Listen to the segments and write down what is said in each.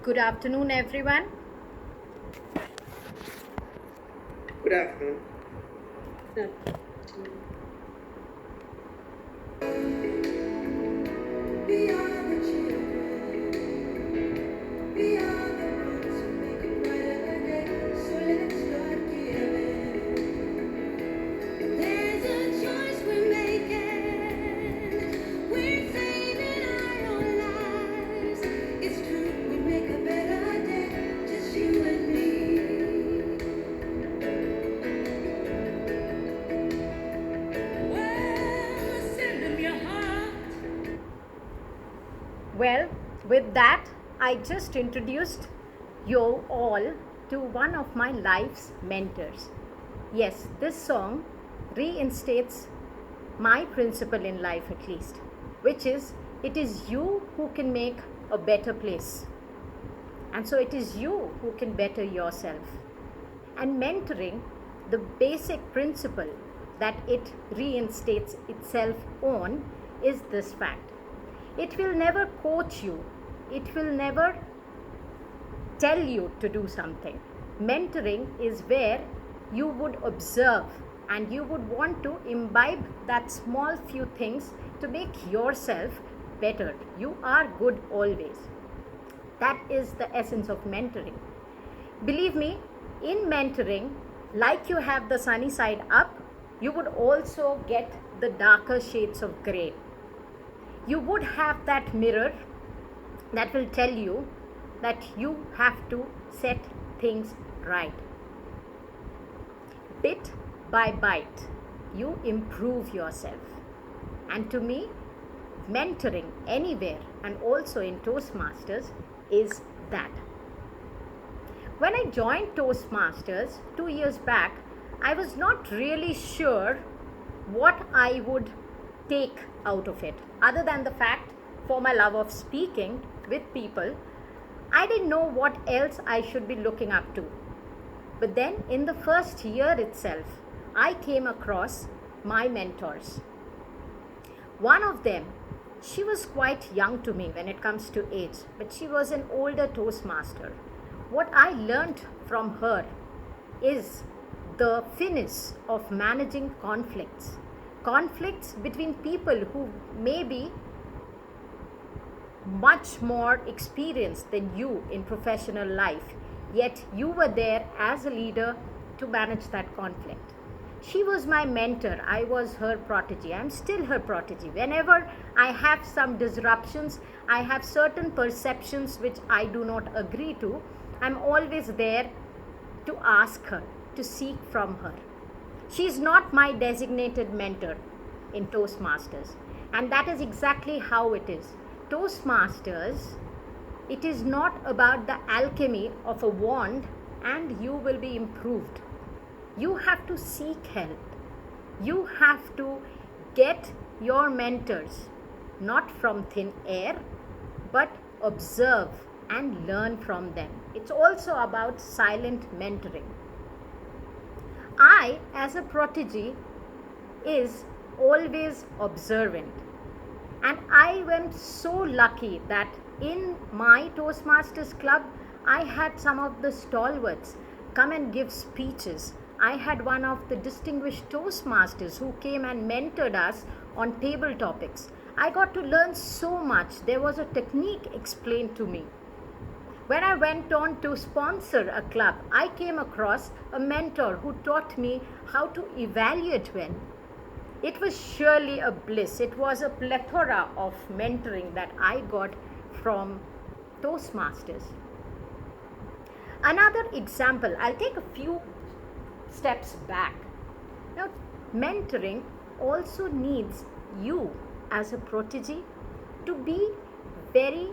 Good afternoon, everyone. Good afternoon. We are the children. We are the ones who make it brighter day. So let's start giving. There's a choice we're making. We're saving our own lives. It's true, we make a better day. Just you and me. Well, send them your heart. Well, with that, I just introduced you all to one of my life's mentors. Yes, this song reinstates my principle in life, at least, which is it is you who can make a better place. And so it is you who can better yourself. And mentoring, the basic principle that it reinstates itself on is this fact: it will never coach you, it will never tell you to do something. Mentoring is where you would observe and you would want to imbibe that small few things to make yourself better. You are good always. That is the essence of mentoring. Believe me, in mentoring, like you have the sunny side up, you would also get the darker shades of grey. You would have that mirror that will tell you that you have to set things right. Bit by bite, you improve yourself. And to me, mentoring anywhere and also in Toastmasters is that. When I joined Toastmasters 2 years back, I was not really sure what I would take out of it, other than the fact, for my love of speaking with people, I didn't know what else I should be looking up to. But then in the first year itself, I came across my mentors. One of them, she was quite young to me when it comes to age, but she was an older Toastmaster. What I learned from her is the finesse of managing conflicts. Conflicts between people who may be much more experienced than you in professional life, yet you were there as a leader to manage that conflict. She was my mentor. I was her protege. I'm still her protege. Whenever I have some disruptions, I have certain perceptions which I do not agree to, I'm always there to ask her, to seek from her. She is not my designated mentor in Toastmasters, and that is exactly how it is. Toastmasters, it is not about the alchemy of a wand and you will be improved. You have to seek help. You have to get your mentors not from thin air, but observe and learn from them. It's also about silent mentoring. I, as a protege, is always observant. And I went so lucky that in my Toastmasters club, I had some of the stalwarts come and give speeches. I had one of the distinguished Toastmasters who came and mentored us on table topics. I got to learn so much. There was a technique explained to me. When I went on to sponsor a club, I came across a mentor who taught me how to evaluate well. It was surely a bliss. It was a plethora of mentoring that I got from Toastmasters. Another example, I'll take a few steps back. Now, mentoring also needs you as a protege to be very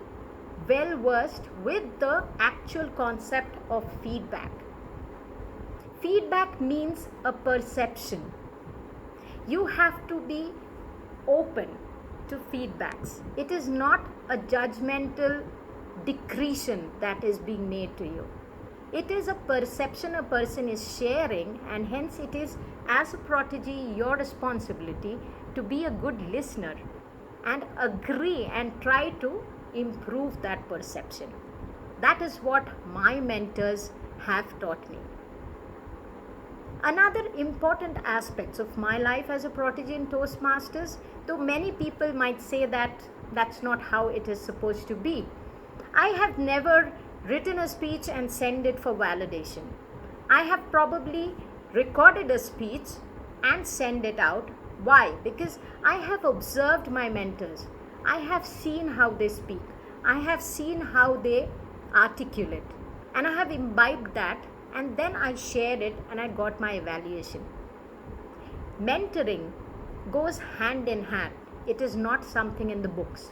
well versed with the actual concept of feedback. Feedback means a perception. You have to be open to feedbacks. It is not a judgmental decretion that is being made to you. It is a perception a person is sharing, and hence it is, as a protege, your responsibility to be a good listener and agree and try to improve that perception. That is what my mentors have taught me. Another important aspect of my life as a protege in Toastmasters, though many people might say that that's not how it is supposed to be, I have never written a speech and sent it for validation. I have probably recorded a speech and sent it out. Why? Because I have observed my mentors. I have seen how they speak. I have seen how they articulate. And I have imbibed that, and then I shared it and I got my evaluation. Mentoring goes hand in hand. It is not something in the books.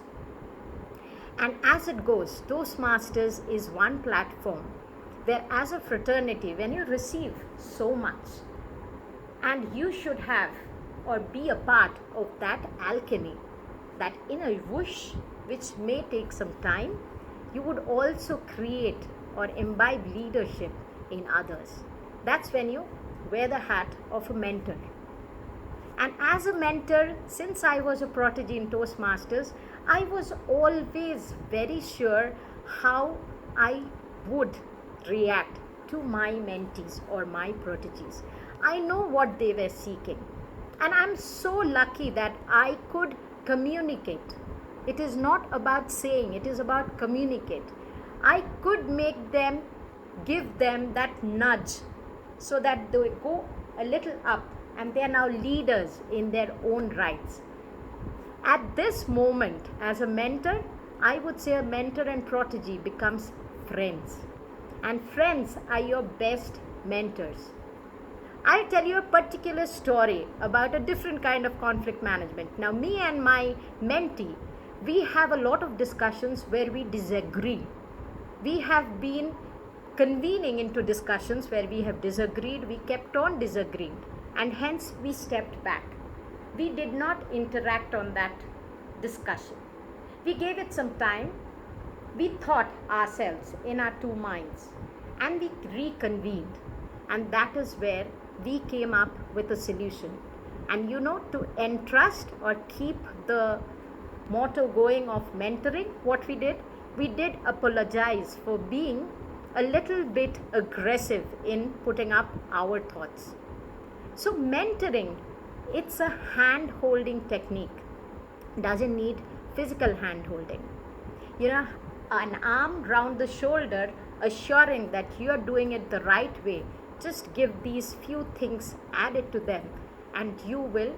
And as it goes, Toastmasters is one platform where, as a fraternity, when you receive so much, and you should have or be a part of that alchemy, that inner whoosh, which may take some time, you would also create or imbibe leadership in others. That's when you wear the hat of a mentor. And as a mentor, since I was a protege in Toastmasters, I was always very sure how I would react to my mentees or my proteges. I know what they were seeking. And I'm so lucky that I could communicate. It is not about saying, it is about communicate. I could make them, give them that nudge so that they go a little up and they are now leaders in their own rights. At this moment, as a mentor, I would say a mentor and protege becomes friends. And friends are your best mentors. I'll tell you a particular story about a different kind of conflict management. Now, me and my mentee, we have a lot of discussions where we disagree. We have been convening into discussions where we have disagreed, we kept on disagreeing, and hence we stepped back. We did not interact on that discussion. We gave it some time. We thought ourselves in our two minds and we reconvened. And that is where we came up with a solution. And to entrust or keep the motto going of mentoring, what we did apologize for being a little bit aggressive in putting up our thoughts. So mentoring, it's a hand-holding technique. Doesn't need physical hand-holding. An arm round the shoulder assuring that you are doing it the right way. Just give these few things added to them and you will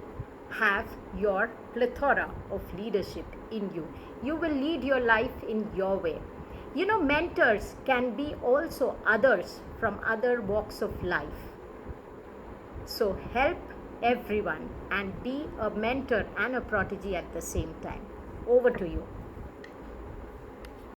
have your plethora of leadership in you. You will lead your life in your way. Mentors can be also others from other walks of life. So help everyone and be a mentor and a protege at the same time. Over to you.